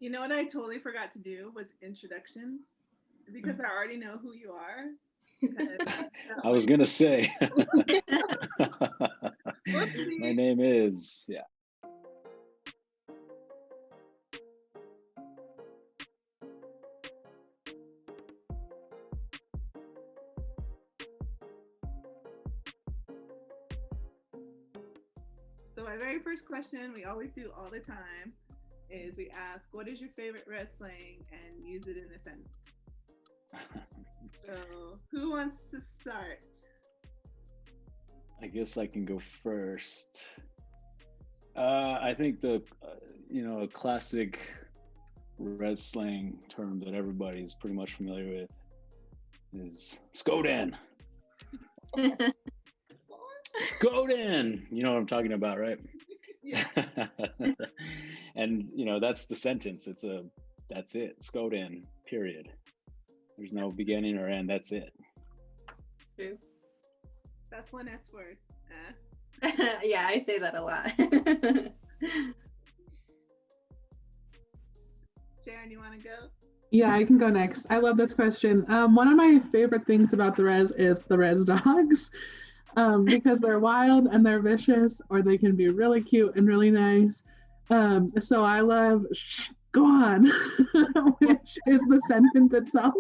You know what I totally forgot to do was introductions because I already know who you are. I was gonna say. My name is, yeah. So my very first question we always do all the time is we ask, what is your favorite res slang, and use it in a sentence. So who wants to start? I guess I can go first. I think the, a classic red slang term that everybody's pretty much familiar with is Skodan. Skodan! You know what I'm talking about, right? Yeah. And, that's the sentence. That's it. Skodan, period. There's no beginning or end. That's it. True. That's Lynette's word. Yeah, I say that a lot. Sharen, you want to go? Yeah, I can go next. I love this question. One of my favorite things about the res is the res dogs, because they're wild and they're vicious, or they can be really cute and really nice. So I love go on, which is the sentence itself.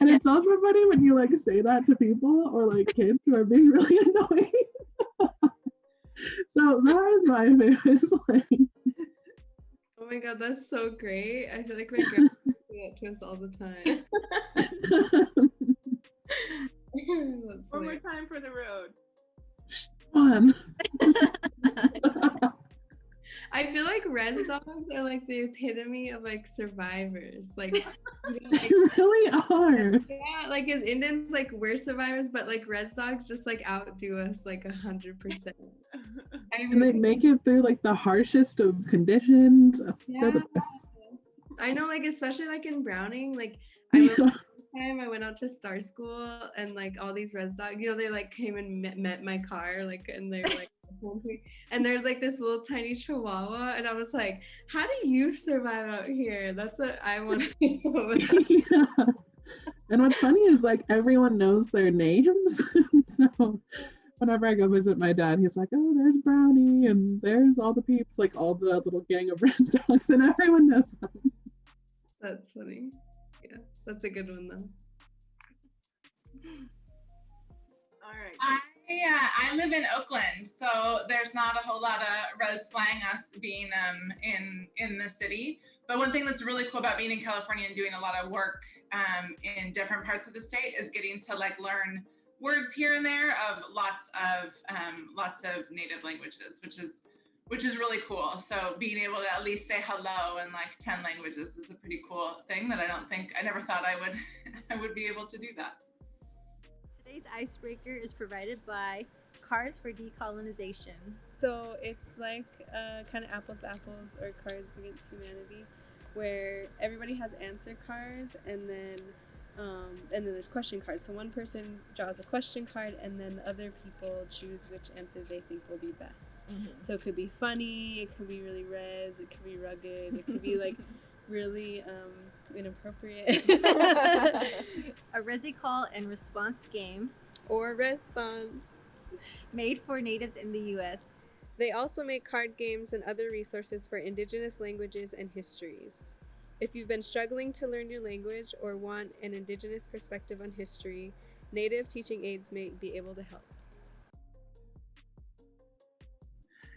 And it's also funny when you like say that to people or like kids who are being really annoying. So that is my favorite slang. Oh my god, that's so great. I feel like my grandma say that to us all the time. One more time for the road. Fun. I feel like res dogs are like the epitome of like survivors. Like, They really are. Yeah, like as Indians, like we're survivors, but like res dogs just like outdo us like 100%. And they make it through like the harshest of conditions. Yeah. I know, like especially like in Browning, like I remember the time I went out to Star School and like all these res dogs, they like came and met my car, like, and they're like, and there's like this little tiny chihuahua, and I was like, how do you survive out here? That's what I want to know. Yeah. And what's funny is like everyone knows their names. So whenever I go visit my dad, he's like, oh, there's Brownie and there's all the peeps, like all the little gang of res dogs, and everyone knows them. That's funny. Yeah, that's a good one though. All right. I live in Oakland, so there's not a whole lot of res slang, us being in the city. But one thing that's really cool about being in California and doing a lot of work in different parts of the state is getting to like learn words here and there of lots of native languages, which is really cool. So being able to at least say hello in like 10 languages is a pretty cool thing that I never thought I would be able to do that. Today's icebreaker is provided by Cards for Decolonization. So it's like kind of apples to apples or Cards Against Humanity, where everybody has answer cards and then there's question cards. So one person draws a question card and then the other people choose which answer they think will be best. Mm-hmm. So it could be funny, it could be really res, it could be rugged, it could be like really inappropriate. A Resi call and response game. Or response. Made for natives in the U.S. They also make card games and other resources for Indigenous languages and histories. If you've been struggling to learn your language or want an Indigenous perspective on history, Native teaching aids may be able to help.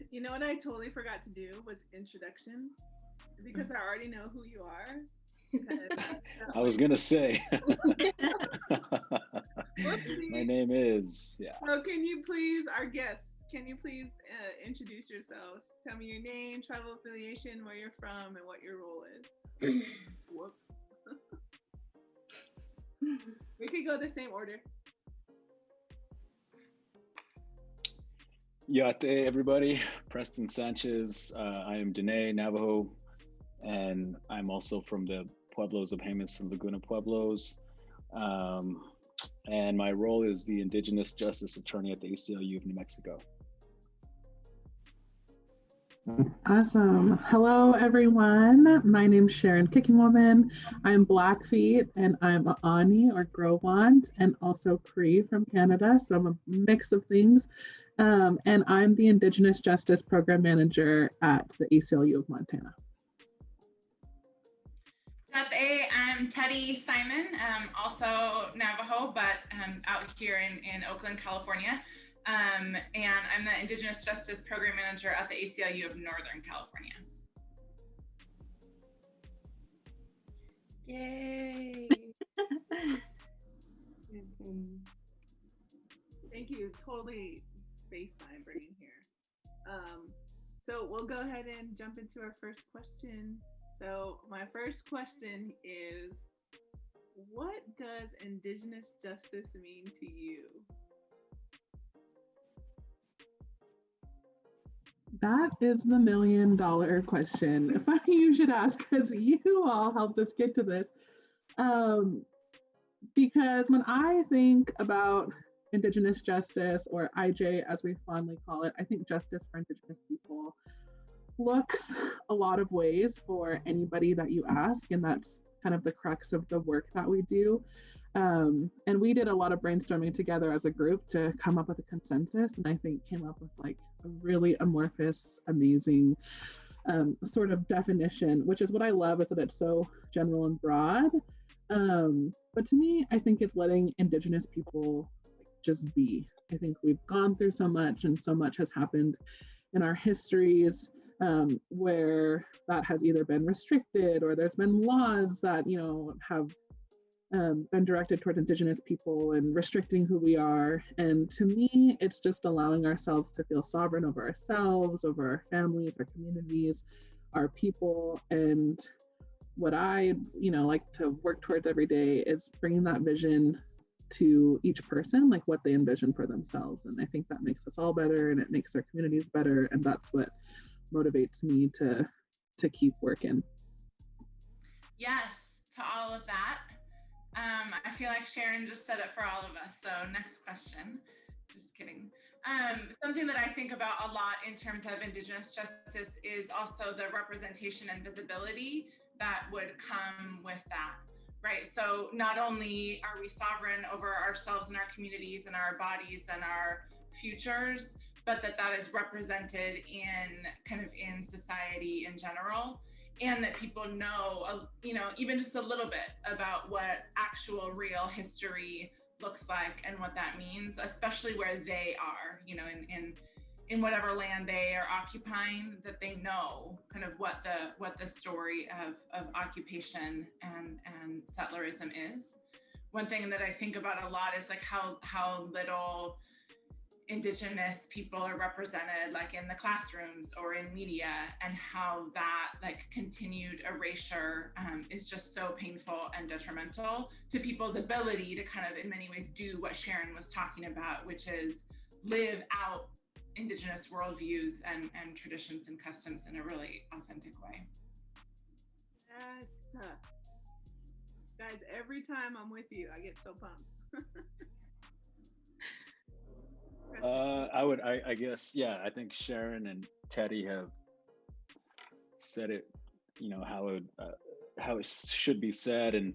You know what I totally forgot to do was introductions because I already know who you are. I was gonna say. My name is, yeah. So can you please, our guests, introduce yourselves? Tell me your name, tribal affiliation, where you're from, and what your role is. Whoops. We could go the same order. Yate, everybody. Preston Sanchez. I am Dene Navajo, and I'm also from the Pueblos of Jemez and Laguna Pueblos. And my role is the Indigenous Justice Attorney at the ACLU of New Mexico. Awesome. Hello, everyone. My name's Sharen Kickingwoman. I'm Blackfeet and I'm a Ani or Gros-Ventre and also Cree from Canada. So I'm a mix of things. And I'm the Indigenous Justice Program Manager at the ACLU of Montana. I'm Tedde Simon, also Navajo, but out here in Oakland, California. And I'm the Indigenous Justice Program Manager at the ACLU of Northern California. Yay! Thank you. Totally spaced my brain here. So we'll go ahead and jump into our first question. So my first question is, what does Indigenous justice mean to you? That is the $1 million question. Funny you should ask, because you all helped us get to this. Because when I think about Indigenous justice, or IJ as we fondly call it, I think justice for Indigenous people looks a lot of ways for anybody that you ask, and that's kind of the crux of the work that we do. And we did a lot of brainstorming together as a group to come up with a consensus, and I think came up with like a really amorphous, amazing sort of definition, which is what I love, is that it's so general and broad. But to me, I think it's letting Indigenous people just be. I think we've gone through so much, and so much has happened in our histories where that has either been restricted, or there's been laws that, you know, have been directed towards Indigenous people and restricting who we are. And to me, it's just allowing ourselves to feel sovereign over ourselves, over our families, our communities, our people. And what I, like to work towards every day is bringing that vision to each person, like what they envision for themselves. And I think that makes us all better, and it makes our communities better. And that's what motivates me to keep working. Yes, to all of that. I feel like Sharen just said it for all of us. So next question. Just kidding. Something that I think about a lot in terms of Indigenous justice is also the representation and visibility that would come with that, right? So not only are we sovereign over ourselves and our communities and our bodies and our futures, but that is represented in society in general. And that people know, even just a little bit about what actual real history looks like and what that means, especially where they are, in whatever land they are occupying, that they know kind of what the story of occupation and settlerism is. One thing that I think about a lot is like how little Indigenous people are represented, like in the classrooms or in media, and how that like continued erasure is just so painful and detrimental to people's ability to kind of in many ways do what Sharen was talking about, which is live out Indigenous worldviews and traditions and customs in a really authentic way. Yes. Guys, every time I'm with you, I get so pumped. I guess, yeah, I think Sharen and Tedde have said it, how it should be said. And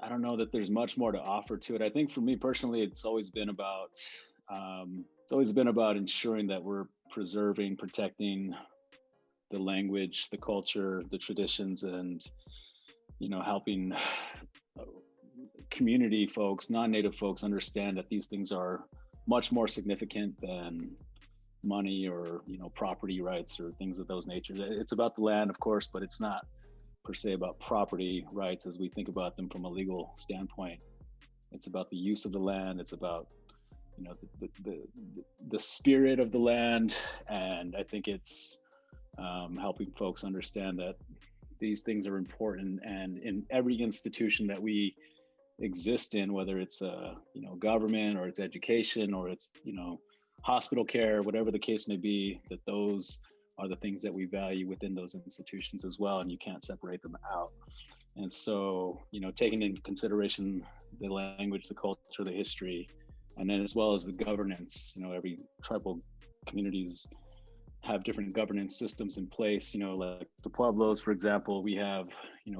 I don't know that there's much more to offer to it. I think for me personally, it's always been about ensuring that we're preserving, protecting the language, the culture, the traditions, and, helping community folks, non-native folks, understand that these things are much more significant than money or property rights or things of those natures. It's about the land, of course, but it's not per se about property rights as we think about them from a legal standpoint. It's about the use of the land. It's about the spirit of the land, and I think it's helping folks understand that these things are important. And in every institution that we exist in, whether it's government or it's education or it's hospital care, whatever the case may be, that those are the things that we value within those institutions as well, and you can't separate them out. And so taking into consideration the language, the culture, the history, and then as well as the governance, every tribal community's have different governance systems in place. Like the Pueblos, for example, we have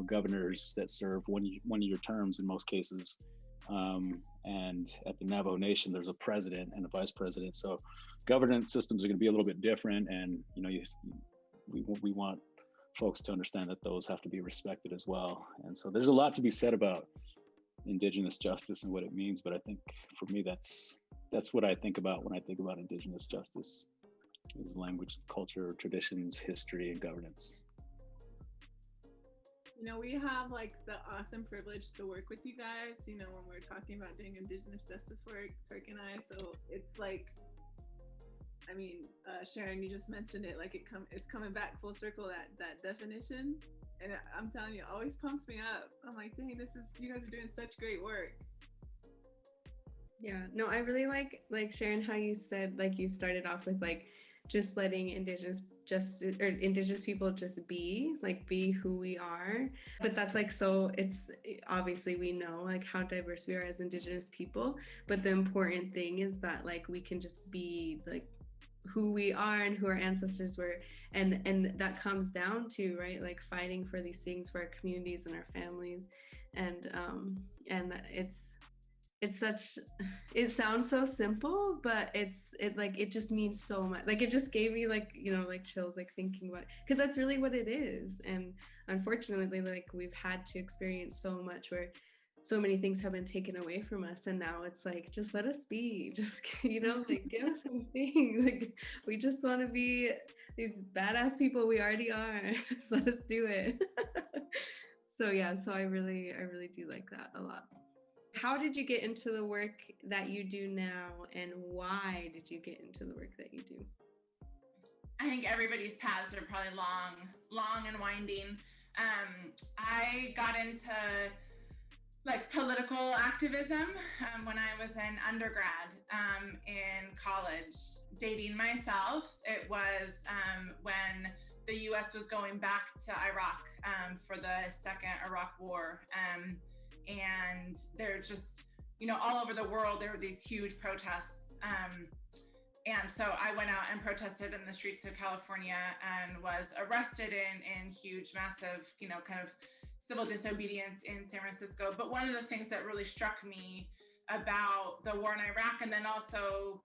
governors that serve one-year terms in most cases, and at the Navajo Nation, there's a president and a vice president. So governance systems are going to be a little bit different, and we want folks to understand that those have to be respected as well. And so there's a lot to be said about Indigenous justice and what it means, but I think for me that's what I think about when I think about Indigenous justice, is language, culture, traditions, history, and governance. We have like the awesome privilege to work with you guys, when we're talking about doing Indigenous justice work, Turk and I. So it's like, Sharen, you just mentioned it, like it's coming back full circle, that definition. And I'm telling you, it always pumps me up. I'm like, dang, you guys are doing such great work. Yeah, no, I really like Sharen, how you said, like, you started off with like just letting Indigenous people just be who we are. But that's like, so it's obviously, we know like how diverse we are as Indigenous people, but the important thing is that like we can just be like who we are and who our ancestors were, and that comes down to, right, like fighting for these things for our communities and our families, and it sounds so simple, but it just means so much. Like, it just gave me like chills, like thinking about it, because that's really what it is. And unfortunately, like, we've had to experience so much where so many things have been taken away from us, and now it's like, just let us be, just like give us something. Like, we just want to be these badass people we already are. Just let us do it. So yeah, so I really do like that a lot. How did you get into the work that you do now, and why did you get into the work that you do? I think everybody's paths are probably long and winding. I got into like political activism when I was in undergrad in college. Dating myself, it was when the US was going back to Iraq for the second Iraq War. And they're just, all over the world, there were these huge protests. And so I went out and protested in the streets of California and was arrested in huge, massive, kind of civil disobedience in San Francisco. But one of the things that really struck me about the war in Iraq, and then also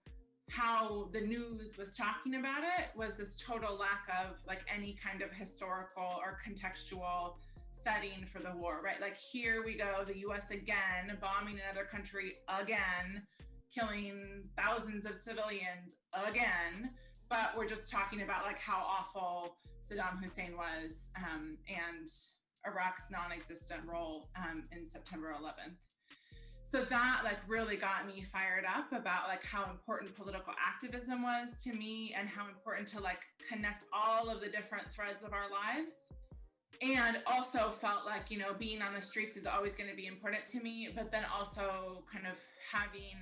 how the news was talking about it, was this total lack of like any kind of historical or contextual setting for the war, right? Like, here we go, the US again, bombing another country again, killing thousands of civilians again, but we're just talking about like how awful Saddam Hussein was and Iraq's non-existent role in September 11th. So that like really got me fired up about like how important political activism was to me, and how important to like connect all of the different threads of our lives. And also felt like, being on the streets is always going to be important to me, but then also kind of having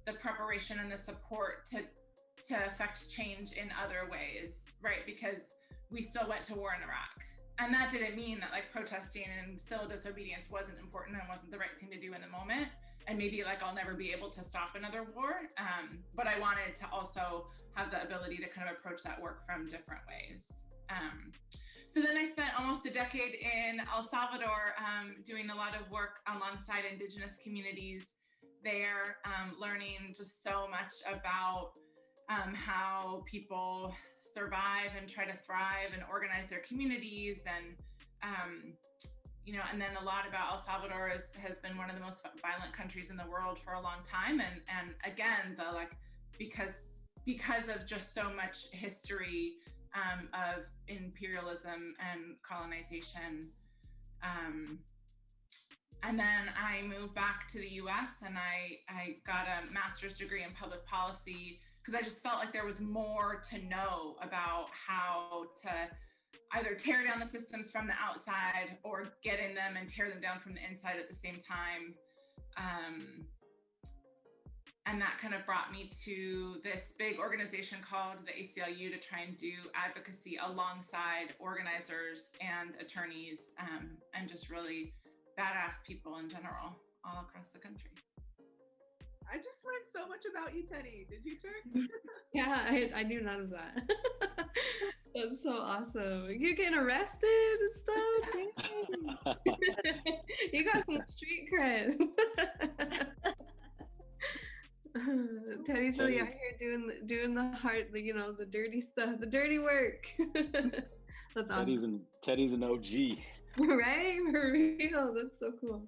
the preparation and the support to affect change in other ways, right? Because we still went to war in Iraq. And that didn't mean that like protesting and civil disobedience wasn't important and wasn't the right thing to do in the moment. And maybe like I'll never be able to stop another war. But I wanted to also have the ability to kind of approach that work from different ways. So then I spent almost a decade in El Salvador doing a lot of work alongside Indigenous communities there, learning just so much about how people survive and try to thrive and organize their communities, and and then a lot about El Salvador has been one of the most violent countries in the world for a long time, and again, the like because of just so much history of imperialism and colonization. And then I moved back to the US, and I got a master's degree in public policy, because I just felt like there was more to know about how to either tear down the systems from the outside or get in them and tear them down from the inside at the same time. And that kind of brought me to this big organization called the ACLU to try and do advocacy alongside organizers and attorneys, and just really badass people in general all across the country. I just learned so much about you, Teddy. Did you, Turk? Yeah, I knew none of that. That's so awesome. You're getting arrested and stuff. Dang. You got some street cred. Teddy's really out here doing the hard, the dirty stuff, the dirty work. That's awesome. Teddy's an OG. Right? For real. That's so cool.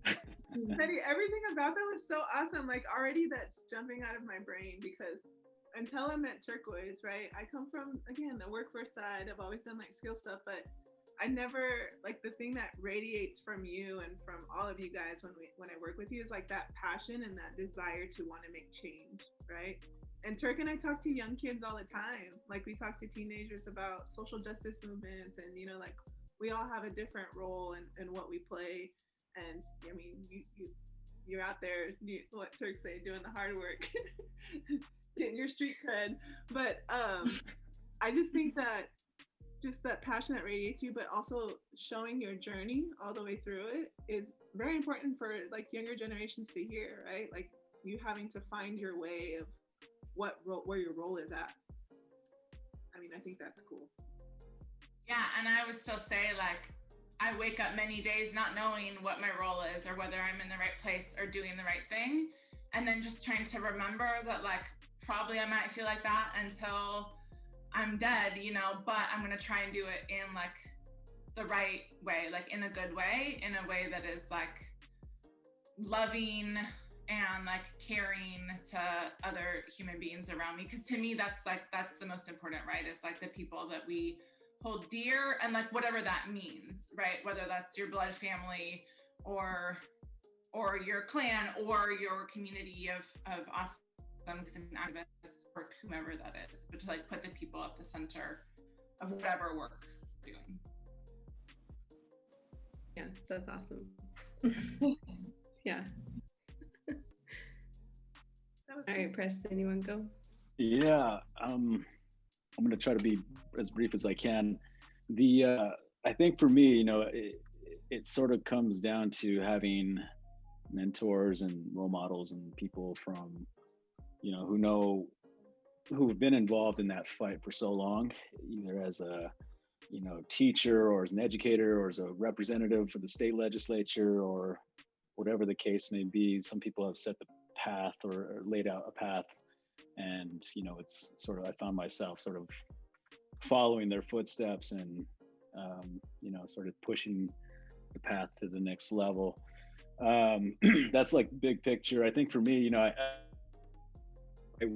Teddy, everything about that was so awesome. Like already that's jumping out of my brain because until I met Turquoise, right? I come from, again, the workforce side. I've always done like skill stuff, but I never, like the thing that radiates from you and from all of you guys when I work with you is like that passion and that desire to want to make change, right? And Turk and I talk to young kids all the time. Like we talk to teenagers about social justice movements and, like we all have a different role in what we play. And I mean, you're out there, what Turk say, doing the hard work, getting your street cred. But I just think that just that passion that radiates you, but also showing your journey all the way through it is very important for like younger generations to hear, right? Like you having to find your way of where your role is at. I mean, I think that's cool. Yeah, and I would still say like, I wake up many days not knowing what my role is or whether I'm in the right place or doing the right thing. And then just trying to remember that like, probably I might feel like that until I'm dead, but I'm going to try and do it in like the right way, like in a good way, in a way that is like loving and like caring to other human beings around me. Cause to me, that's the most important, right? Is like the people that we hold dear and like whatever that means, right? Whether that's your blood family or your clan or your community of awesome activists or whomever that is, but to like put the people at the center of whatever work we're doing. Yeah, that's awesome. Yeah. All right, Preston, you want to go? Yeah, I'm going to try to be as brief as I can. I think for me, it sort of comes down to having mentors and role models and people from, who've been involved in that fight for so long, either as a, teacher or as an educator or as a representative for the state legislature or whatever the case may be. Some people have set the path or laid out a path. And, it's sort of, I found myself sort of following their footsteps and, sort of pushing the path to the next level. That's like big picture. I think for me, I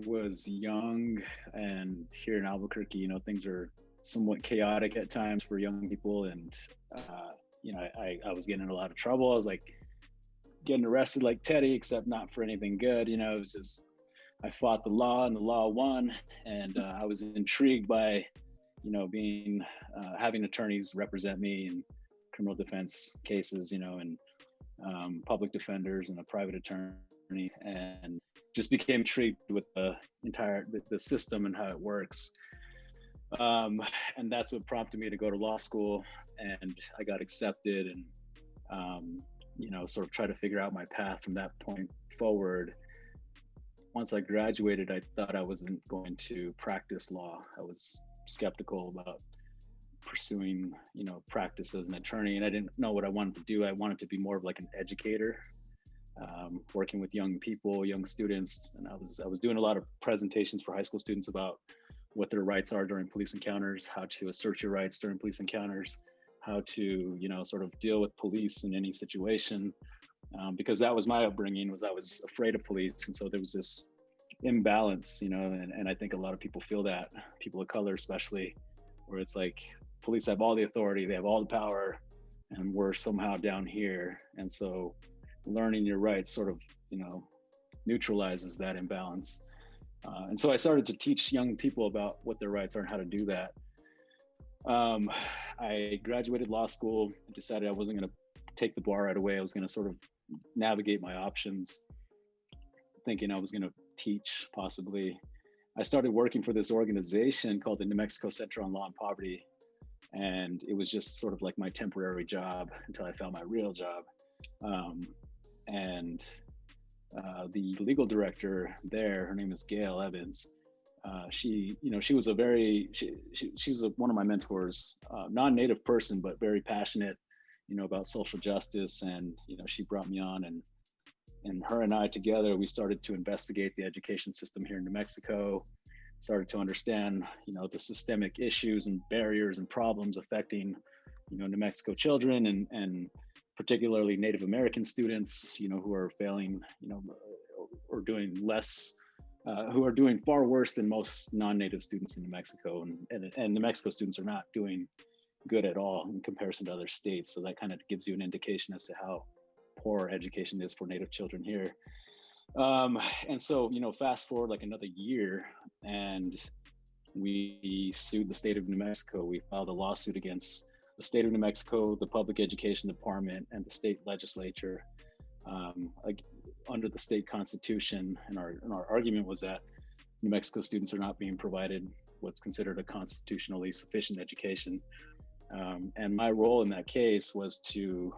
was young and here in Albuquerque, things are somewhat chaotic at times for young people. And, I was getting in a lot of trouble. I was like getting arrested like Teddy, except not for anything good. It was just, I fought the law and the law won. And I was intrigued by, having attorneys represent me in criminal defense cases, and public defenders and a private attorney, and just became intrigued with the system and how it works. And that's what prompted me to go to law school, and I got accepted and, sort of try to figure out my path from that point forward. Once I graduated, I thought I wasn't going to practice law. I was skeptical about pursuing, practice as an attorney, and I didn't know what I wanted to do. I wanted to be more of like an educator, working with young people, young students, and I was doing a lot of presentations for high school students about what their rights are during police encounters, how to assert your rights during police encounters, how to, sort of deal with police in any situation, because that was my upbringing. I was afraid of police, and so there was this imbalance, and I think a lot of people feel that, people of color especially, where it's like police have all the authority, they have all the power, and we're somehow down here. And so learning your rights sort of, neutralizes that imbalance. And so I started to teach young people about what their rights are and how to do that. I graduated law school, decided I wasn't going to take the bar right away. I was going to sort of navigate my options, thinking I was going to teach possibly. I started working for this organization called the New Mexico Center on Law and Poverty. And it was just sort of like my temporary job until I found my real job. And the legal director there, her name is Gayle Evans. She was one of my mentors, non-native person, but very passionate, about social justice. And, she brought me on, and her and I together, we started to investigate the education system here in New Mexico, started to understand, the systemic issues and barriers and problems affecting, New Mexico children, and particularly Native American students, who are failing, or doing less, who are doing far worse than most non-native students in New Mexico. And New Mexico students are not doing good at all in comparison to other states. So that kind of gives you an indication as to how poor education is for Native children here. And so, fast forward like another year, and we sued the state of New Mexico. We filed a lawsuit against the state of New Mexico, the Public Education Department, and the state legislature, under the state constitution. And our argument was that New Mexico students are not being provided what's considered a constitutionally sufficient education. And my role in that case was to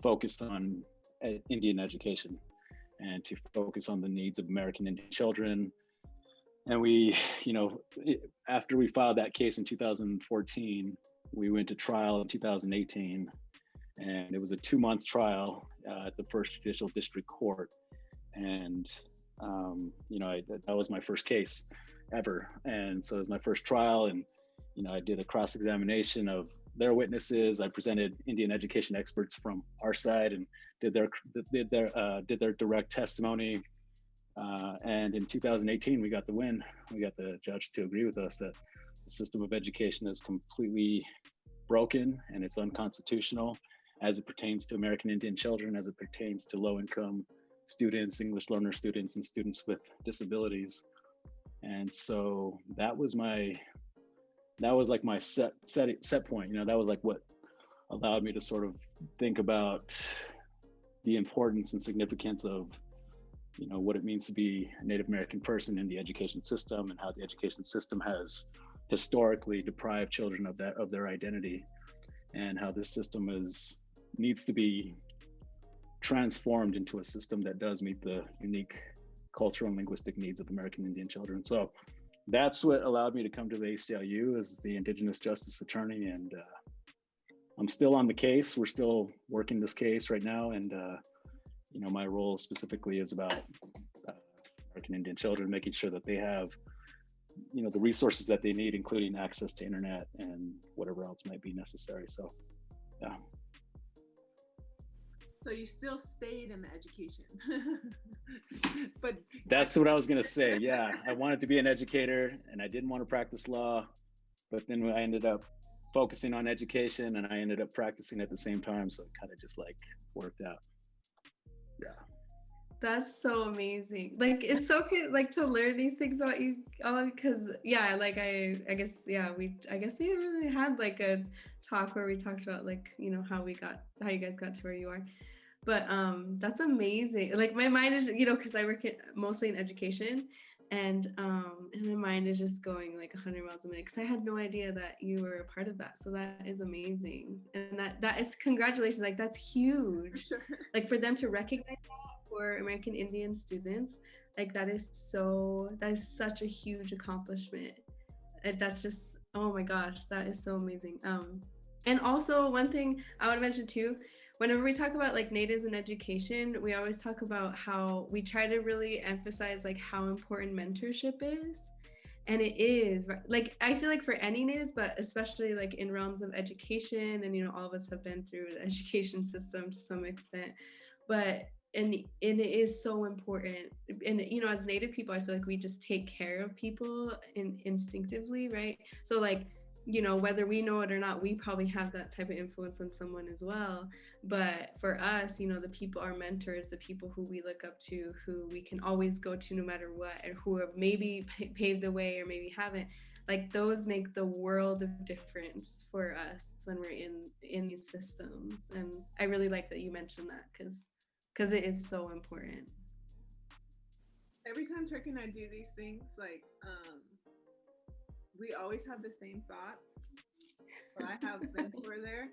focus on Indian education and to focus on the needs of American Indian children. And we, after we filed that case in 2014, we went to trial in 2018, and it was a 2-month trial at the First Judicial District Court. And, that was my first case ever. And so it was my first trial, and, I did a cross-examination of their witnesses. I presented Indian education experts from our side and did their direct testimony. And in 2018, we got the win. We got the judge to agree with us that the system of education is completely broken and it's unconstitutional as it pertains to American Indian children, as it pertains to low-income students, English learner students, and students with disabilities. And so that was like my set point. That was like what allowed me to sort of think about the importance and significance of, what it means to be a Native American person in the education system, and how the education system has historically deprived children of their identity, and how this system needs to be transformed into a system that does meet the unique cultural and linguistic needs of American Indian children. So that's what allowed me to come to the ACLU as the Indigenous Justice Attorney. And I'm still on the case. We're still working this case right now. And, my role specifically is about American Indian children, making sure that they have, the resources that they need, including access to internet and whatever else might be necessary. So, yeah. So you still stayed in the education, but that's what I was gonna say. Yeah, I wanted to be an educator, and I didn't want to practice law, but then I ended up focusing on education, and I ended up practicing at the same time. So it kind of just like worked out. Yeah. That's so amazing. Like, it's so good, like, to learn these things about you all, because yeah, like I guess we really had like a talk where we talked about like, how you guys got to where you are. But that's amazing. Like, my mind is, because I work mostly in education, and my mind is just going like 100 miles a minute, because I had no idea that you were a part of that. So that is amazing, and that is, congratulations. Like, that's huge. Sure. Like, for them to recognize that for American Indian students, like, that is such a huge accomplishment. And that's just, oh my gosh, that is so amazing. And also, one thing I want to mention too, whenever we talk about like natives in education, we always talk about how we try to really emphasize like how important mentorship is. And it is, like, I feel like for any natives, but especially like in realms of education, and all of us have been through the education system to some extent, but and it is so important. And as Native people, I feel like we just take care of people instinctively, right? So like, whether we know it or not, we probably have that type of influence on someone as well. But for us, the people, our mentors, the people who we look up to, who we can always go to no matter what, and who have maybe paved the way or maybe haven't, like, those make the world of difference for us when we're in these systems. And I really like that you mentioned that, because it is so important. Every time Turk and I do these things, like, we always have the same thoughts. But I have a mentor there,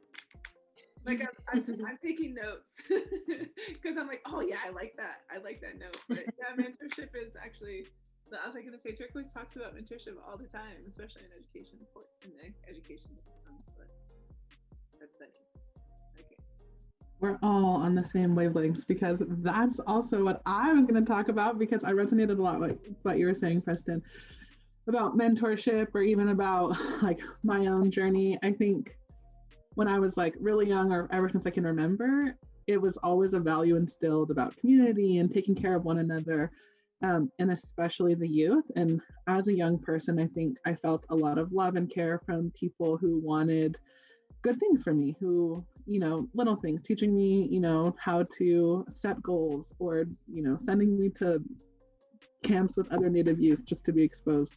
Like I'm taking notes because I'm like, oh yeah, I like that note. But yeah, mentorship is actually. I was like gonna say, Turquoise talks about mentorship all the time, especially in education, in the education systems. But that's funny. Okay. We're all on the same wavelengths, because that's also what I was going to talk about, because I resonated a lot with what you were saying, Preston, about mentorship, or even about like my own journey. I think when I was like really young, or ever since I can remember, it was always a value instilled about community and taking care of one another, and especially the youth. And as a young person, I think I felt a lot of love and care from people who wanted good things for me, who, little things, teaching me, how to set goals, or, sending me to camps with other Native youth just to be exposed.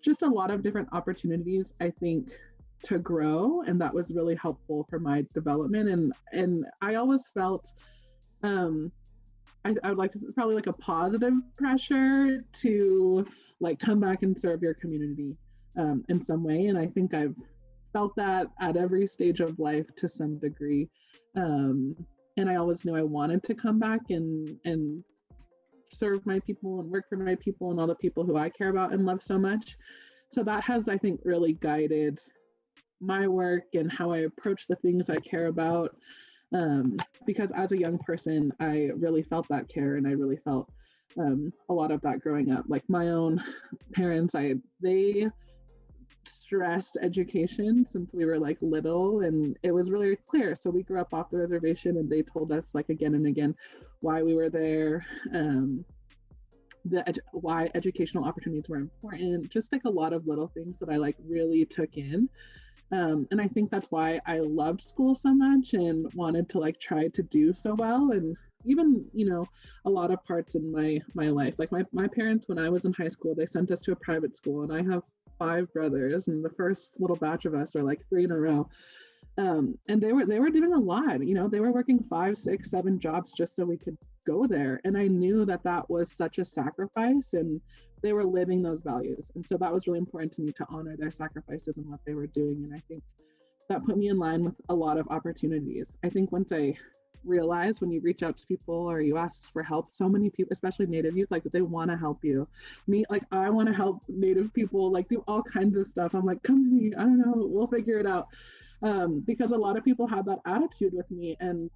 Just a lot of different opportunities, I think, to grow. And that was really helpful for my development. And I always felt, I would like to, probably like a positive pressure to like come back and serve your community in some way. And I think I've felt that at every stage of life to some degree. And I always knew I wanted to come back and serve my people and work for my people and all the people who I care about and love so much. So that has, I think, really guided my work and how I approach the things I care about. Because as a young person, I really felt that care, and I really felt a lot of that growing up. Like my own parents, they stressed education since we were like little, and it was really clear. So we grew up off the reservation, and they told us like again and again why we were there, why educational opportunities were important, just like a lot of little things that I like really took in. And I think that's why I loved school so much and wanted to like try to do so well. And even, a lot of parts in my life, like my parents, when I was in high school, they sent us to a private school, and I have 5 brothers, and the first little batch of us are like 3 in a row. And they were doing a lot, they were working 5, 6, 7 jobs just so we could go there. And I knew that was such a sacrifice, and they were living those values. And so that was really important to me, to honor their sacrifices and what they were doing. And I think that put me in line with a lot of opportunities. I think once I realized, when you reach out to people or you ask for help, so many people, especially Native youth, like they want to help you. Me, like I want to help Native people, like do all kinds of stuff. I'm like, come to me, I don't know, we'll figure it out. Because a lot of people had that attitude with me, and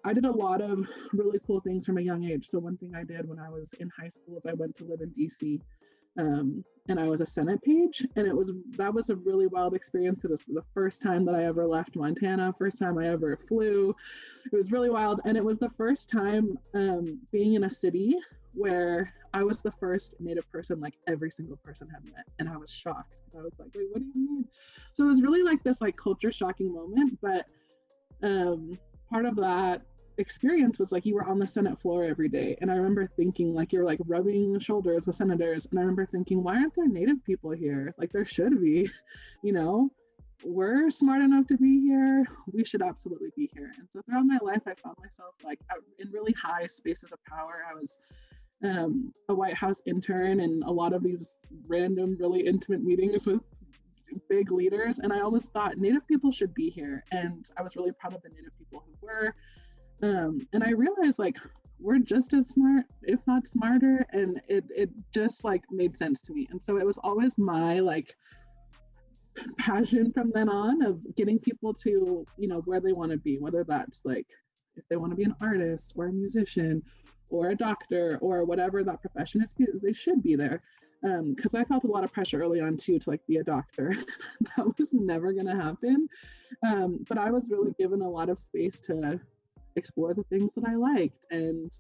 I did a lot of really cool things from a young age. So one thing I did when I was in high school is I went to live in DC, and I was a Senate page, and that was a really wild experience, because it was the first time that I ever left Montana, first time I ever flew. It was really wild, and it was the first time being in a city where I was the first Native person like every single person had met, and I was shocked. I was like, wait, what do you mean? So it was really like this like culture shocking moment, but part of that experience was like you were on the Senate floor every day. And I remember thinking, like, you're like rubbing shoulders with senators, and I remember thinking, why aren't there Native people here? Like there should be, we're smart enough to be here, we should absolutely be here. And so throughout my life, I found myself like in really high spaces of power. I was a White House intern, and a lot of these random really intimate meetings with big leaders, and I always thought Native people should be here, and I was really proud of the Native people who were. And I realized like we're just as smart, if not smarter, and it just like made sense to me. And so it was always my like passion from then on of getting people to, where they want to be, whether that's like if they want to be an artist or a musician or a doctor or whatever that profession is, they should be there. Because I felt a lot of pressure early on too to like be a doctor. That was never gonna happen. But I was really given a lot of space to explore the things that I liked, and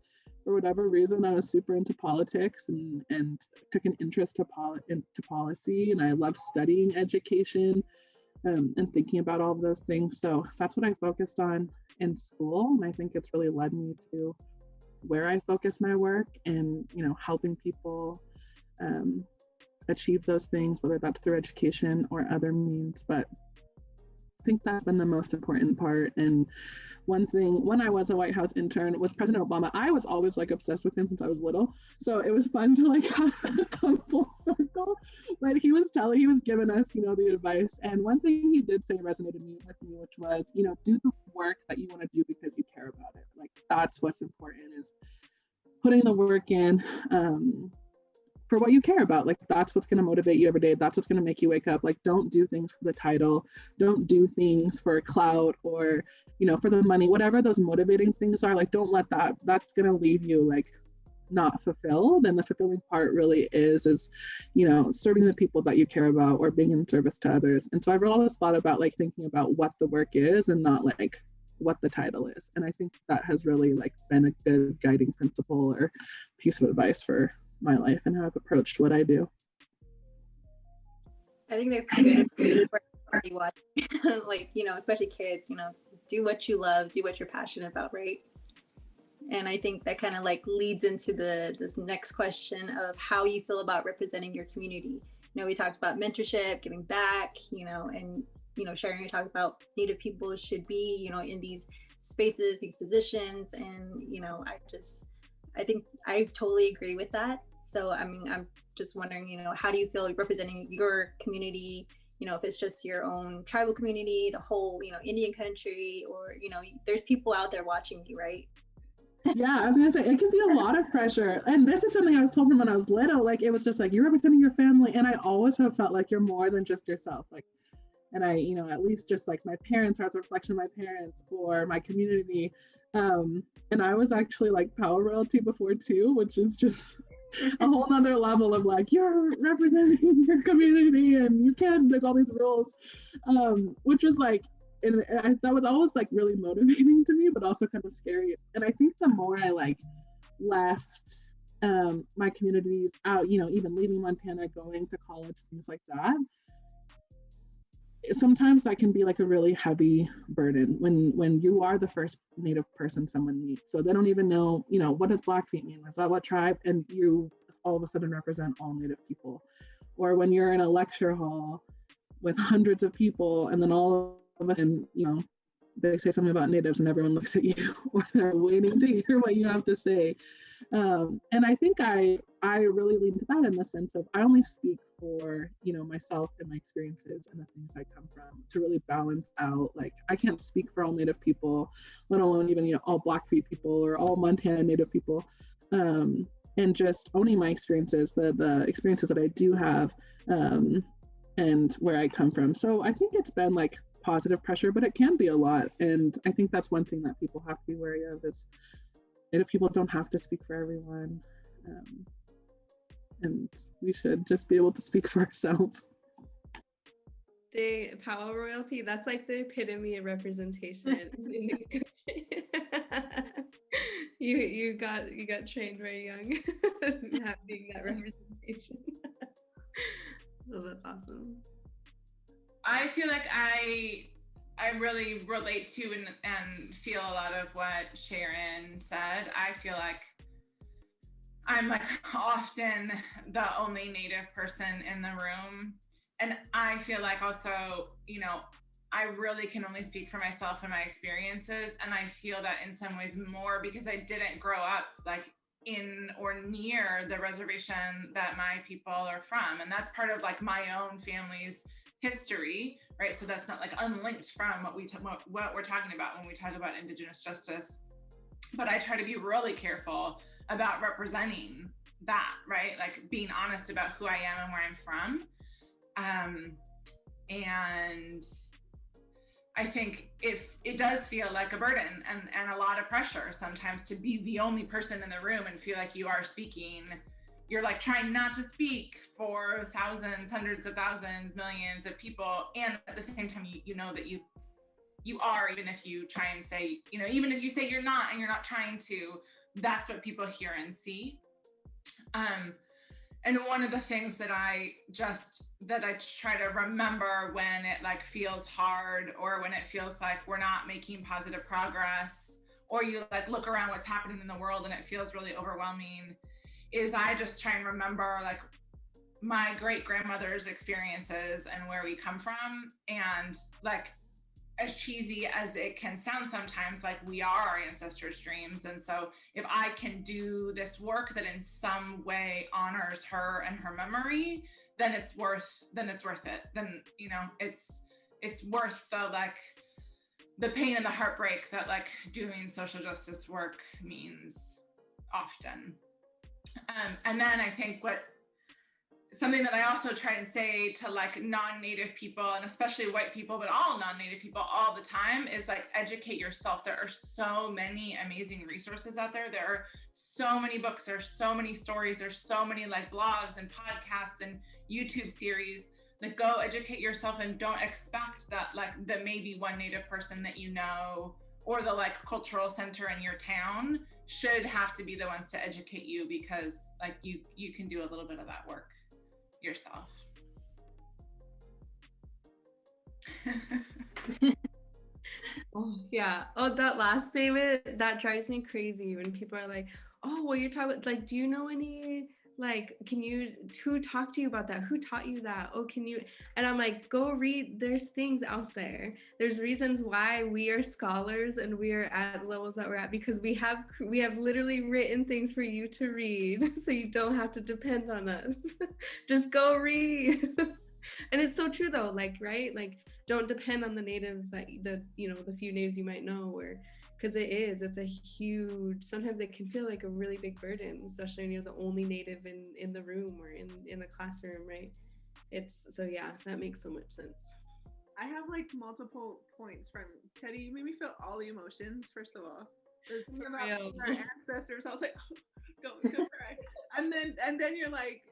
for whatever reason I was super into politics and took an interest into policy, and I loved studying education and thinking about all of those things. So that's what I focused on in school, and I think it's really led me to where I focus my work, and helping people achieve those things, whether that's through education or other means. But think that's been the most important part. And one thing, when I was a White House intern, was President Obama. I was always like obsessed with him since I was little. So it was fun to like have come full circle. But he was giving us, you know, the advice. And one thing he did say resonated with me, which was, you know, do the work that you want to do because you care about it. Like that's what's important, is putting the work in for what you care about. Like that's what's going to motivate you every day. That's what's going to make you wake up. Like don't do things for the title. Don't do things for clout or, you know, for the money, whatever those motivating things are. Like don't let that's going to leave you like not fulfilled. And the fulfilling part really is, you know, serving the people that you care about or being in service to others. And so I've always thought about like thinking about what the work is and not like what the title is. And I think that has really like been a good guiding principle or piece of advice for my life and how I've approached what I do. I think that's good for everyone. Like, you know, especially kids, you know, do what you love, do what you're passionate about, right? And I think that kind of like leads into this next question of how you feel about representing your community. You know, we talked about mentorship, giving back, you know, and, you know, Sharen, you talked about Native people should be, you know, in these spaces, these positions. And, you know, I think I totally agree with that. So, I mean, I'm just wondering, you know, how do you feel representing your community? You know, if it's just your own tribal community, the whole, you know, Indian country, or, you know, there's people out there watching you, right? Yeah, I was gonna say, it can be a lot of pressure. And this is something I was told from when I was little, like, it was just like, you're representing your family. And I always have felt like you're more than just yourself. Like, and I, you know, at least just like my parents are as a reflection of my parents or my community. And I was actually like power royalty before too, which is just a whole nother level of like, you're representing your community and you can't, there's all these rules, which was like, and that was always like really motivating to me, but also kind of scary. And I think the more I like left my communities out, you know, even leaving Montana, going to college, things like that, sometimes that can be like a really heavy burden when you are the first Native person someone meets. So they don't even know, you know, what does Blackfeet mean? Is that what tribe? And you all of a sudden represent all Native people. Or when you're in a lecture hall with hundreds of people and then all of us, and you know, they say something about Natives and everyone looks at you or they're waiting to hear what you have to say. And I think I really lean to that in the sense of I only speak for, you know, myself and my experiences and the things I come from to really balance out. Like I can't speak for all Native people, let alone even, you know, all Blackfeet people or all Montana Native people. And just owning my experiences, the experiences that I do have, and where I come from. So I think it's been like positive pressure, but it can be a lot. And I think that's one thing that people have to be wary of is Native people don't have to speak for everyone. And we should just be able to speak for ourselves. The power royalty, that's like the epitome of representation in the country. You got trained very young having that representation. So that's awesome. I feel like I really relate to and feel a lot of what Sharen said. I feel like I'm like often the only Native person in the room. And I feel like also, you know, I really can only speak for myself and my experiences. And I feel that in some ways more because I didn't grow up like in or near the reservation that my people are from. And that's part of like my own family's history, right? So that's not like unlinked from what we're talking about when we talk about Indigenous justice. But I try to be really careful about representing that, right? Like being honest about who I am and where I'm from. And I think if it does feel like a burden and a lot of pressure sometimes to be the only person in the room and feel like you are speaking, you're like trying not to speak for thousands, hundreds of thousands, millions of people. And at the same time, you know that you are, even if you try and say, you know, even if you say you're not and you're not trying to, that's what people hear and see. And one of the things that I try to remember when it like feels hard or when it feels like we're not making positive progress or you like look around what's happening in the world and it feels really overwhelming is I just try and remember like my great grandmother's experiences and where we come from. And like, as cheesy as it can sound sometimes, like we are our ancestors' dreams. And so if I can do this work that in some way honors her and her memory, then it's worth it. Then, you know, it's worth the pain and the heartbreak that like doing social justice work means often. And then I think something that I also try and say to like non-Native people, and especially white people, but all non-Native people all the time, is like educate yourself. There are so many amazing resources out there. There are so many books, there's so many stories, there's so many like blogs and podcasts and YouTube series. Like go educate yourself and don't expect that like the maybe one Native person that you know or the like cultural center in your town should have to be the ones to educate you, because like you can do a little bit of that work yourself. Oh yeah. Oh, that last statement, that drives me crazy when people are like, oh, well, you're talking about, like, do you know any, like, who talked to you about that? Who taught you that? Oh, can you? And I'm like, go read. There's things out there. There's reasons why we are scholars and we are at the levels that we're at, because we have literally written things for you to read, so you don't have to depend on us. Just go read. And it's so true though, like, right? Like, don't depend on the natives that the few natives you might know, or because it's a huge, sometimes it can feel like a really big burden, especially when you're the only Native in the room or in the classroom, right? So yeah, that makes so much sense. I have like multiple points from Tedde. You made me feel all the emotions, first of all. The thing about our ancestors, I was like, don't cry. And then you're like,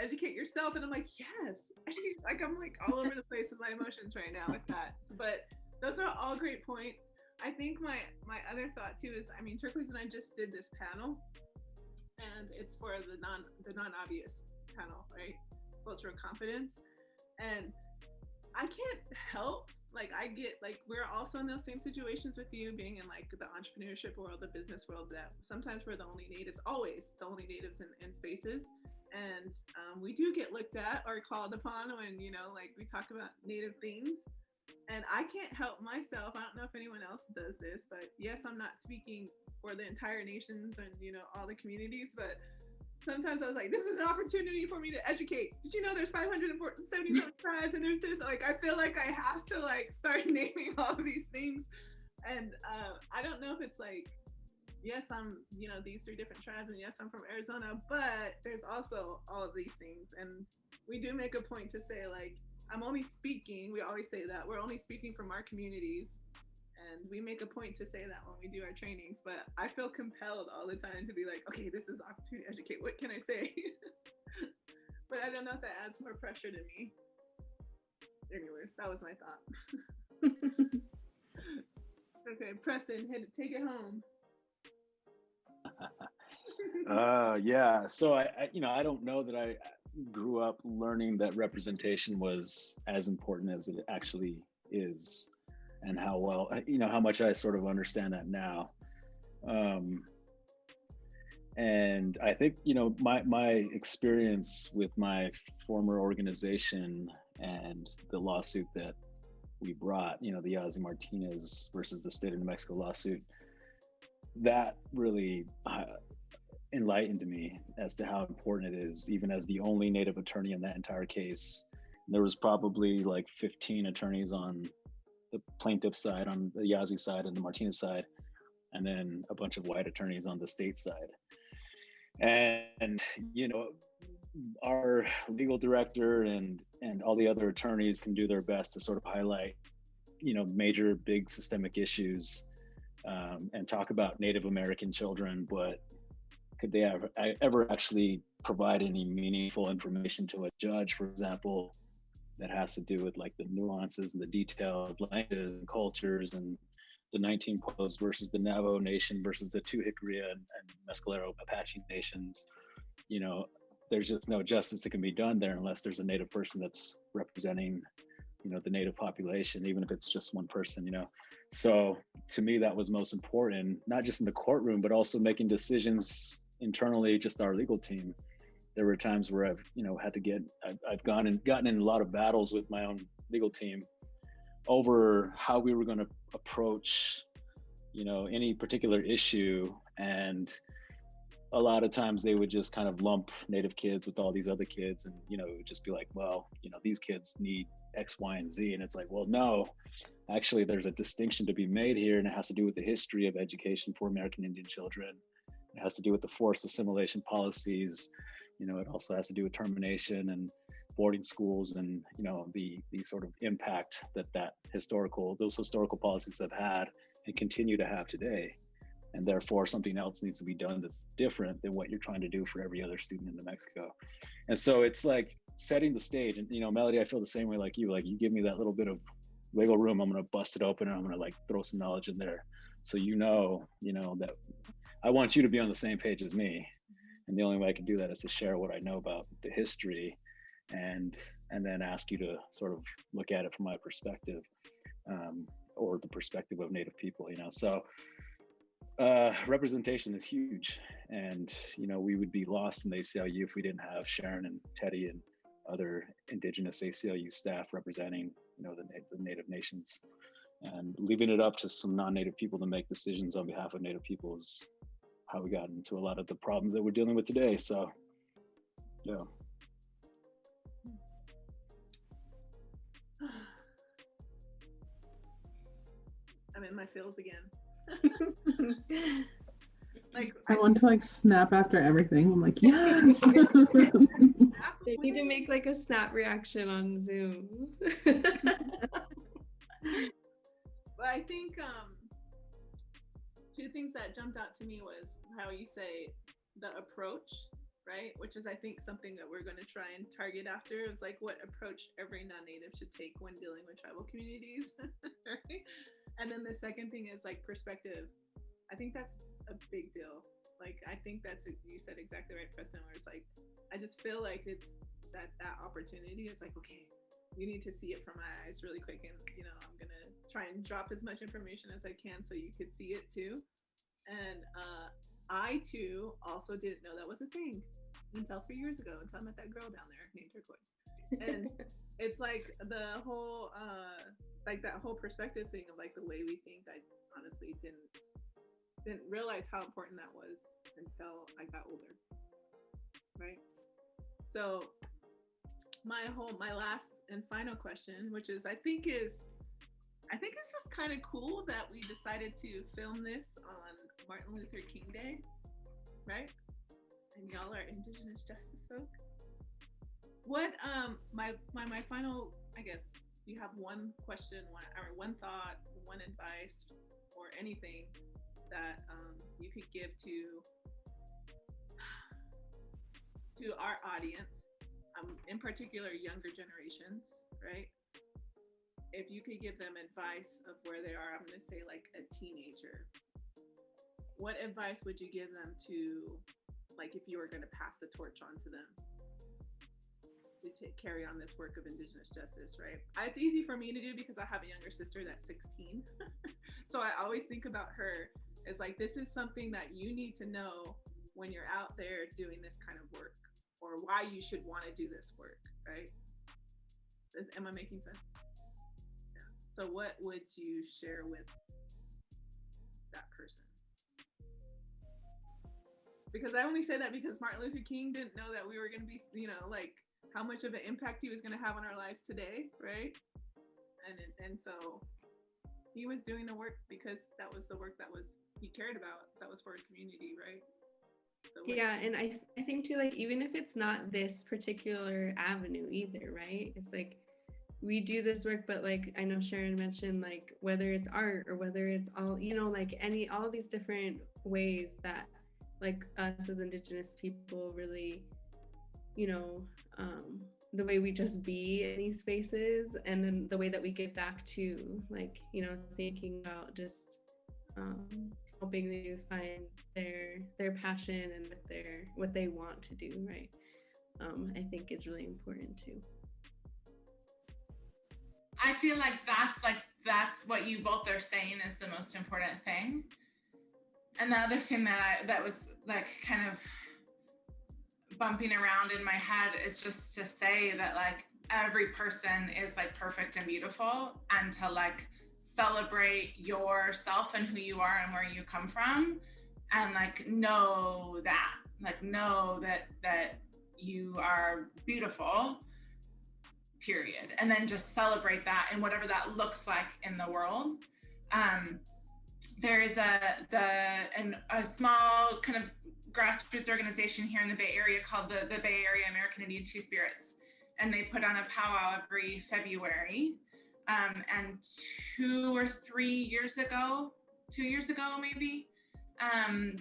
educate yourself. And I'm like, yes. Like I'm like all over the place with my emotions right now with that. But those are all great points. I think my other thought too is, I mean, Turquoise and I just did this panel, and it's for the non-obvious panel, right? Cultural competence. And I can't help, like, I get, like, we're also in those same situations with you, being in like the entrepreneurship world, the business world, that sometimes we're the only natives, always the only natives in spaces. And we do get looked at or called upon when, you know, like we talk about Native things. And I can't help myself. I don't know if anyone else does this, but yes, I'm not speaking for the entire nations and, you know, all the communities, but sometimes I was like, this is an opportunity for me to educate. Did you know there's 577 tribes and there's this? Like, I feel like I have to like start naming all of these things. And I don't know if it's like, yes, I'm, you know, these 3 different tribes, and yes, I'm from Arizona, but there's also all of these things. And we do make a point to say, like, I'm only speaking, we always say that, we're only speaking from our communities. And we make a point to say that when we do our trainings, but I feel compelled all the time to be like, okay, this is an opportunity to educate. What can I say? But I don't know if that adds more pressure to me. Anyway, that was my thought. Okay, Preston, take it home. Yeah, so I don't know that I grew up learning that representation was as important as it actually is, and how well, how much I sort of understand that now. And I think, my experience with my former organization and the lawsuit that we brought, the Yazzie Martinez versus the state of New Mexico lawsuit, that really enlightened me as to how important it is, even as the only Native attorney in that entire case. There was probably like 15 attorneys on the plaintiff side, on the Yazzie side and the Martinez side, and then a bunch of white attorneys on the state side. And our legal director and all the other attorneys can do their best to sort of highlight major big systemic issues, and talk about Native American children, but could they ever actually provide any meaningful information to a judge, for example, that has to do with like the nuances and the detail of languages and cultures, and the 19 Pueblos versus the Navajo Nation versus the two Jicarilla and Mescalero Apache nations? There's just no justice that can be done there unless there's a Native person that's representing, the Native population, even if it's just one person, So to me, that was most important, not just in the courtroom, but also making decisions internally, just our legal team. There were times where I've, had to I've gotten in a lot of battles with my own legal team over how we were going to approach, any particular issue. And a lot of times they would just kind of lump Native kids with all these other kids, and it would just be like, well, these kids need X, Y, and Z. And it's like, well, no, actually there's a distinction to be made here, and it has to do with the history of education for American Indian children. It has to do with the forced assimilation policies. It also has to do with termination and boarding schools, and the sort of impact that those historical policies have had and continue to have today. And therefore something else needs to be done that's different than what you're trying to do for every other student in New Mexico. And so it's like setting the stage. And Melody, I feel the same way like you give me that little bit of wiggle room, I'm going to bust it open, and I'm going to like throw some knowledge in there. So that I want you to be on the same page as me. And the only way I can do that is to share what I know about the history, and then ask you to sort of look at it from my perspective, or the perspective of Native people. So representation is huge, and we would be lost in the ACLU if we didn't have Sharen and Tedde and other Indigenous ACLU staff representing the Native nations. And leaving it up to some non-Native people to make decisions on behalf of Native people is how we got into a lot of the problems that we're dealing with today. So yeah. I'm in my feels again. Like I want to like snap after everything. I'm like, yes. They need to make like a snap reaction on Zoom. But I think two things that jumped out to me was how you say the approach, right? Which is, I think, something that we're going to try and target after. It was like what approach every non-Native should take when dealing with tribal communities, right? And then the second thing is like perspective. I think that's a big deal. Like, I think you said exactly right, Preston, where it's like, I just feel like it's that opportunity is like, okay, you need to see it from my eyes really quick. And, I'm going to try and drop as much information as I can so you could see it too. And I too also didn't know that was a thing until 3 years ago, until I met that girl down there named Turquoise. And it's like the whole, like that whole perspective thing of like the way we think, I honestly didn't realize how important that was until I got older, right? So my last and final question, which is, I think this is kind of cool that we decided to film this on Martin Luther King Day, right? And y'all are Indigenous justice folk. What my final, I guess, you have one question, one thought, one advice, or anything that you could give to our audience, in particular younger generations, right? If you could give them advice of where they are, I'm going to say like a teenager, what advice would you give them to, like, if you were going to pass the torch on to them to carry on this work of Indigenous justice, right? It's easy for me to do because I have a younger sister that's 16. So I always think about her as like, this is something that you need to know when you're out there doing this kind of work, or why you should want to do this work, right? Am I making sense? Yeah. So what would you share with that person? Because I only say that because Martin Luther King didn't know that we were going to be, like how much of an impact he was going to have on our lives today, right? And so he was doing the work because that was the work he cared about, that was for a community, right? So yeah, and I think too, like, even if it's not this particular avenue either, right? It's like, we do this work, but like, I know Sharen mentioned, like, whether it's art or whether it's all, like all these different ways that like us as Indigenous people really, the way we just be in these spaces, and then the way that we give back to, like, thinking about just helping the youth find their passion and what they want to do, right? I think is really important too. I feel like that's what you both are saying is the most important thing. And the other thing that was like kind of bumping around in my head is just to say that, like, every person is like perfect and beautiful, and to like celebrate yourself and who you are and where you come from, and like know that you are beautiful, period. And then just celebrate that and whatever that looks like in the world. There is a small kind of grassroots organization here in the Bay Area called the Bay Area American Indian Two Spirits, and they put on a powwow every February. And 2 or 3 years ago, 2 years ago maybe,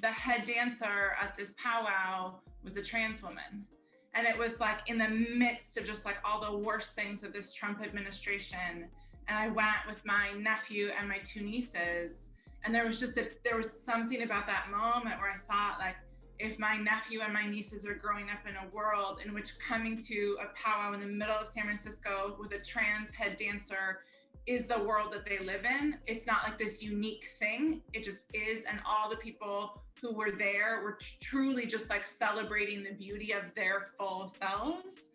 the head dancer at this powwow was a trans woman. And it was like in the midst of just like all the worst things of this Trump administration. And I went with my nephew and my 2 nieces. And there was something about that moment where I thought, like, if my nephew and my nieces are growing up in a world in which coming to a powwow in the middle of San Francisco with a trans head dancer is the world that they live in, it's not like this unique thing, it just is. And all the people who were there were truly just like celebrating the beauty of their full selves.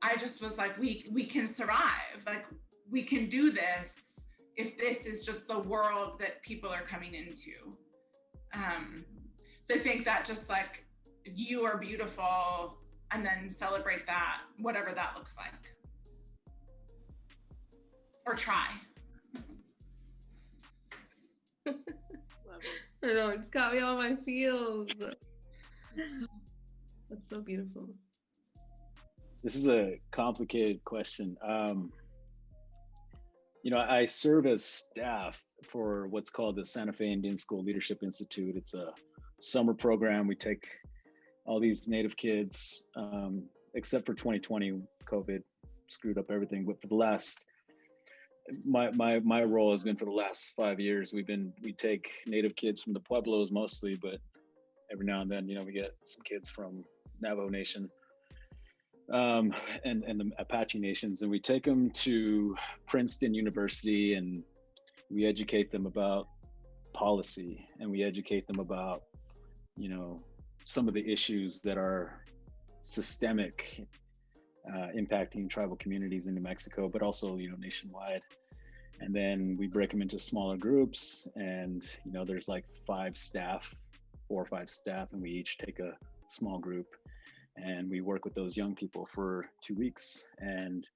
I just was like, we can survive, like we can do this if this is just the world that people are coming into. So I think that just like, you are beautiful, and then celebrate that, whatever that looks like. Or try. Love it. I know, it's got me on my feels. That's so beautiful. This is a complicated question. I serve as staff for what's called the Santa Fe Indian School Leadership Institute. It's a summer program. We take all these Native kids, except for 2020, COVID screwed up everything. But for the last, my role has been for the last 5 years, we take Native kids from the Pueblos mostly, but every now and then, we get some kids from Navajo Nation, and the Apache nations, and we take them to Princeton University, and we educate them about policy, and we educate them about, some of the issues that are systemic, impacting tribal communities in New Mexico, but also, nationwide. And then we break them into smaller groups, and, there's like 4 or 5 staff, and we each take a small group, and we work with those young people for 2 weeks, and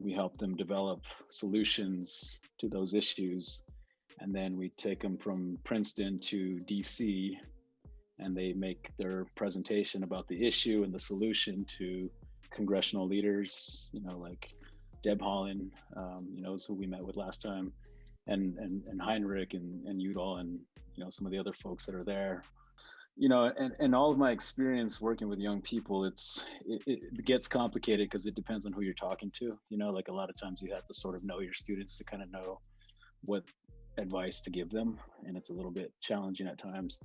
we help them develop solutions to those issues. And then we take them from Princeton to DC, and they make their presentation about the issue and the solution to congressional leaders, like Deb Haaland, is who we met with last time, and Heinrich and Udall, and, some of the other folks that are there. And all of my experience working with young people, it gets complicated because it depends on who you're talking to. Like a lot of times you have to sort of know your students to kind of know what advice to give them. And it's a little bit challenging at times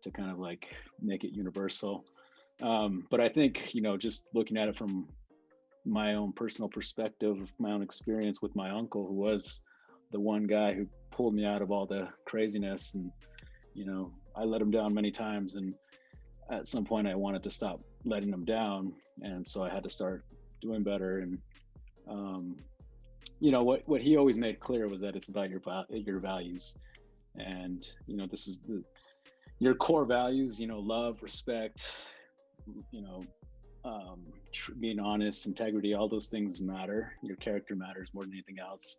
to kind of like make it universal. But I think, just looking at it from my own personal perspective, my own experience with my uncle, who was the one guy who pulled me out of all the craziness, and, I let him down many times, and at some point I wanted to stop letting him down, and so I had to start doing better. And what he always made clear was that it's about your values, and this is your core values, love, respect, being honest, integrity, all those things matter. Your character matters more than anything else.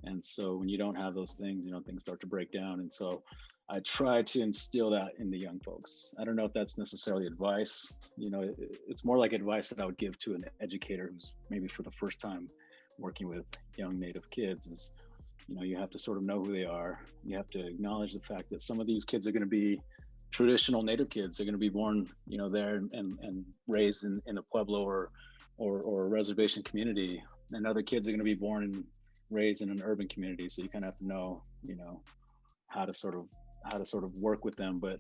And so when you don't have those things, things start to break down. And so I try to instill that in the young folks. I don't know if that's necessarily advice. It's more like advice that I would give to an educator who's maybe for the first time working with young Native kids is, you have to sort of know who they are. You have to acknowledge the fact that some of these kids are going to be traditional Native kids. They're going to be born, there and raised in a Pueblo or a reservation community. And other kids are going to be born and raised in an urban community. So you kind of have to know, how to sort of work with them. But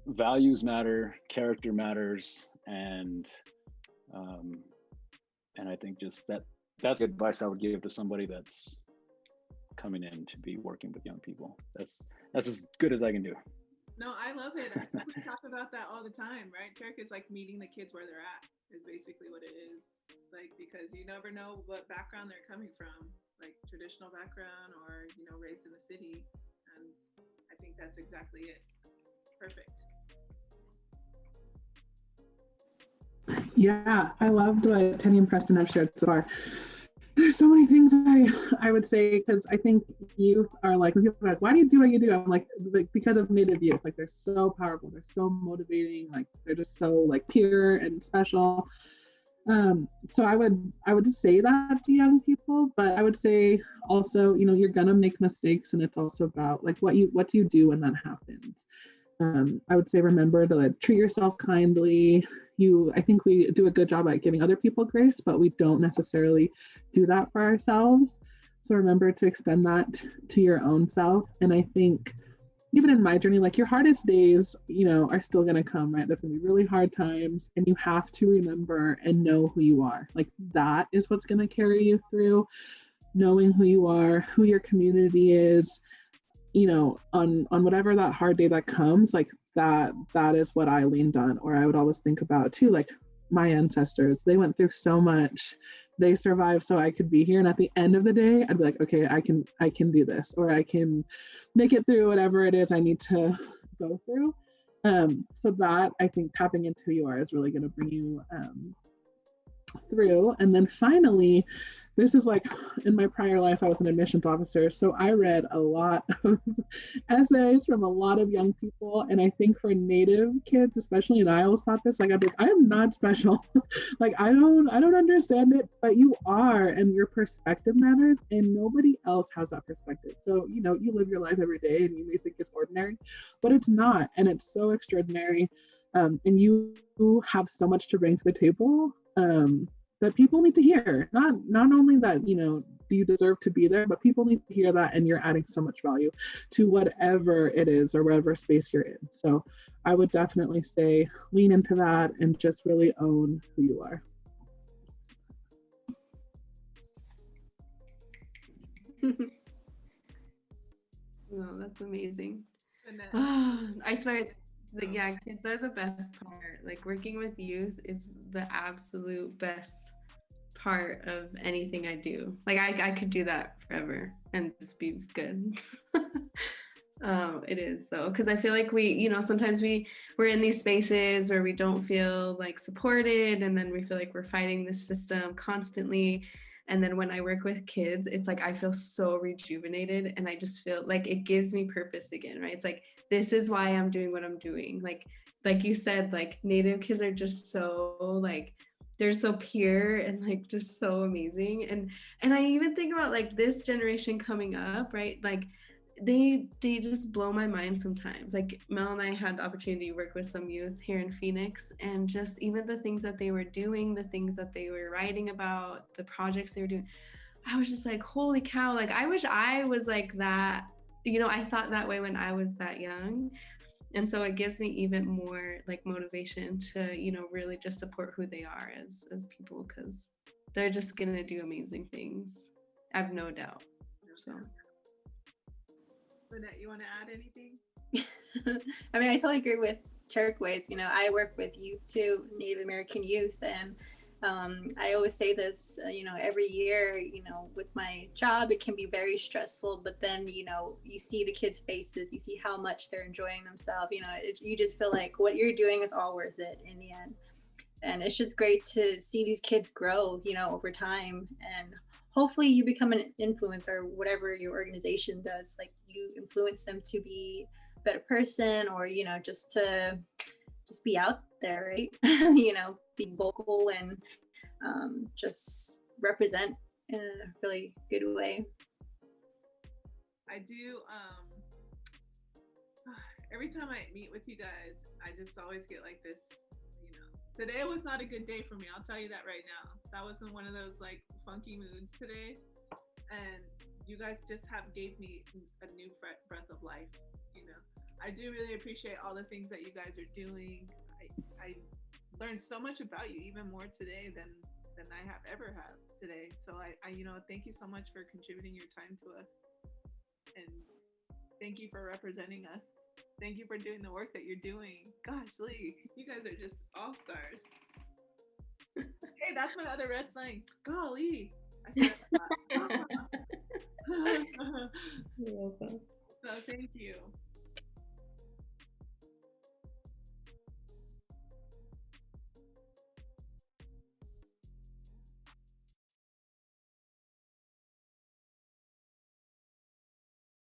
values matter, character matters, and I think just that's advice I would give to somebody that's coming in to be working with young people. That's as good as I can do. No, I love it. We talk about that all the time, right? Turk is like meeting the kids where they're at is basically what it is. It's like, because you never know what background they're coming from, like traditional background or, you know, raised in the city. And I think that's exactly it. Perfect. Yeah, I loved what Tedde and Preston have shared so far. There's so many things I would say, because I think youth are like, when people are like, why do you do what you do? I'm like because of Native youth. Like, they're so powerful, they're so motivating, like they're just so like pure and special. So I would say that to young people, but I would say also, you know, you're gonna make mistakes, and it's also about like what do you do when that happens. I would say remember to like, treat yourself kindly. I think we do a good job at giving other people grace, but we don't necessarily do that for ourselves. So remember to extend that to your own self. And I think even in my journey, like your hardest days, you know, are still going to come, right? There's going to be really hard times, and you have to remember and know who you are. Like, that is what's going to carry you through, knowing who you are, who your community is, you know, on whatever that hard day that comes. Like that is what I leaned on. Or I would always think about too, like my ancestors, they went through so much, they survived so I could be here. And at the end of the day, I'd be like, okay, I can do this, or I can make it through whatever it is I need to go through. So that, I think, tapping into who you are is really going to bring you through. And then finally, this is like, in my prior life, I was an admissions officer. So I read a lot of essays from a lot of young people. And I think for Native kids, especially, and I always thought this, like, I am not special. Like, I don't understand it, but you are, and your perspective matters, and nobody else has that perspective. So, you know, you live your life every day and you may think it's ordinary, but it's not. And it's so extraordinary. And you have so much to bring to the table. That people need to hear. Not only that, you know, do you deserve to be there, but people need to hear that, and you're adding so much value to whatever it is or whatever space you're in. So I would definitely say lean into that and just really own who you are. No, that's amazing. I swear, yeah, kids are the best part. Like, working with youth is the absolute best part of anything I do. Like, I could do that forever and just be good. It is, though, because I feel like we, you know, sometimes we're in these spaces where we don't feel like supported, and then we feel like we're fighting the system constantly. And then when I work with kids, it's like I feel so rejuvenated, and I just feel like it gives me purpose again, right? It's like, this is why I'm doing what I'm doing. Like you said, like Native kids are just so like, they're so pure and like just so amazing. And I even think about like this generation coming up, right? Like they just blow my mind sometimes. Like Mel and I had the opportunity to work with some youth here in Phoenix, and just even the things that they were doing, the things that they were writing about, the projects they were doing, I was just like, holy cow, like I wish I was like that. You know, I thought that way when I was that young. And so it gives me even more like motivation to, you know, really just support who they are as people, because they're just gonna do amazing things. I have no doubt. So Lynette, you want to add anything? I mean, I totally agree with Turquoise. You know, I work with youth too, Native American youth, and I always say this, you know, every year, you know, with my job, it can be very stressful, but then, you know, you see the kids' faces, you see how much they're enjoying themselves, you know, you just feel like what you're doing is all worth it in the end. And it's just great to see these kids grow, you know, over time. And hopefully you become an influencer, whatever your organization does, like you influence them to be a better person, or, you know, just to be out there, right? You know, be vocal and just represent in a really good way. I do. Every time I meet with you guys, I just always get like this, you know, today was not a good day for me. I'll tell you that right now. That wasn't one of those like funky moods today. And you guys just gave me a new breath of life, you know. I do really appreciate all the things that you guys are doing. I learned so much about you, even more today than I have ever had today. So I you know, thank you so much for contributing your time to us, and thank you for representing us. Thank you for doing the work that you're doing. Gosh, Lee, you guys are just all stars. Hey, that's my other red slang. Golly. I said that. You're welcome. So thank you.